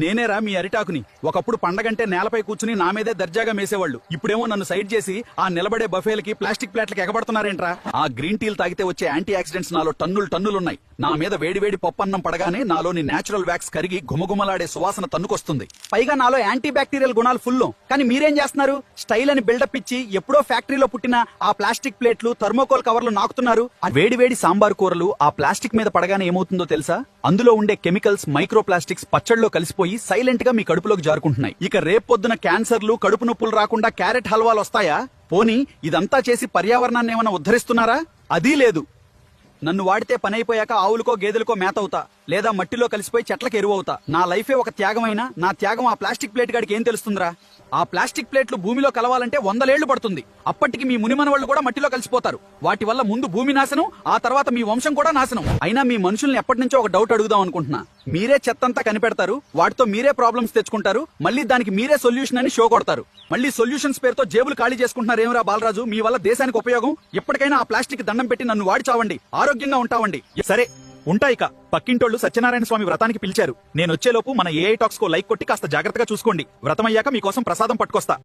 నేనేరా మీ అరిటాకుని. ఒకప్పుడు పండగంటే నేలపై కూర్చుని నా మీదే దర్జాగా మేసేవాళ్ళు. ఇప్పుడేమో నన్ను సైడ్ చేసి ఆ నిలబడే బఫేలకి ప్లాస్టిక్ ప్లేట్లకి ఎగబడుతున్నారేంట్రా? ఆ గ్రీన్ టీలు తాగితే వచ్చే యాంటీ ఆక్సిడెంట్స్ నాలో టన్నులున్నాయి. నా మీద వేడివేడి పప్పన్నం పడగానే నాలోని నేచురల్ వ్యాక్స్ కరిగి గుమగుమలాడే సువాసన తన్నుకొస్తుంది. పైగా నాలో యాంటీ బ్యాక్టీరియల్ గుణాలు ఫుల్. కానీ మీరేం చేస్తున్నారు? స్టైల్ అని బిల్డప్ ఇచ్చి ఎప్పుడో ఫ్యాక్టరీలో పుట్టిన ఆ ప్లాస్టిక్ ప్లేట్లు, థర్మోకోల్ కవర్లు నాకుతున్నారు. వేడివేడి సాంబార్ కూరలు ఆ ప్లాస్టిక్ మీద పడగానే ఏమవుతుందో తెలుసా? అందులో ఉండే కెమికల్స్, మైక్రో ప్లాస్టిక్స్ పచ్చళ్ళలో కలిసిపోయి సైలెంట్ గా మీ కడుపులోకి జారుకుంటున్నాయి. ఇక రేపొద్దున క్యాన్సర్లు, కడుపు నొప్పులు రాకుండా క్యారెట్ హల్వాలు వస్తాయా? పోనీ ఇదంతా చేసి పర్యావరణాన్ని ఏమైనా ఉద్ధరిస్తున్నారా? అదీ లేదు. నన్ను వాడితే పని అయిపోయాక ఆవులకో గేదెలకో మేత అవుతా, లేదా మట్టిలో కలిసిపోయి చెట్లకు ఎరువు అవుతా. నా లైఫే ఒక త్యాగమైనా నా త్యాగం ఆ ప్లాస్టిక్ ప్లేట్ గాడికి ఏం తెలుస్తుందిరా? ఆ ప్లాస్టిక్ ప్లేట్లు భూమిలో కలవాలంటే 100 ఏళ్లు పడుతుంది. అప్పటికి మీ మునిమనవాళ్ళు కూడా మట్టిలో కలిసిపోతారు. వాటి వల్ల ముందు భూమి నాశనం, ఆ తర్వాత మీ వంశం కూడా నాశనం. అయినా మీ మనుషుల్ని ఎప్పటి నుంచో ఒక డౌట్ అడుగుదాం అనుకుంటున్నా. మీరే చెత్తంతా కనిపెడతారు, వాటితో మీరే ప్రాబ్లమ్స్ తెచ్చుకుంటారు, మళ్ళీ దానికి మీరే సొల్యూషన్ అని షో కొడతారు. మళ్ళీ సొల్యూషన్స్ పేరుతో జేబులు ఖాళీ చేసుకుంటున్నారు. ఏమరా బాలరాజు, మీ వల్ల దేశానికి ఉపయోగం? ఎప్పటికైనా ఆ ప్లాస్టిక్ దండం పెట్టి నన్ను వాడి చావండి, ఆరోగ్యంగా ఉంటావండి. సరే ఉంటా. ఇక పక్కింటోళ్లు సత్యనారాయణ స్వామి వ్రతానికి పిలిచారు. నేనొచ్చేలోపు మన ఏఐ టాక్స్ కో లైక్ కొట్టి కాస్త జాగ్రత్తగా చూసుకోండి. వ్రతం అయ్యాక మీకోసం ప్రసాదం పట్టుకొస్తా.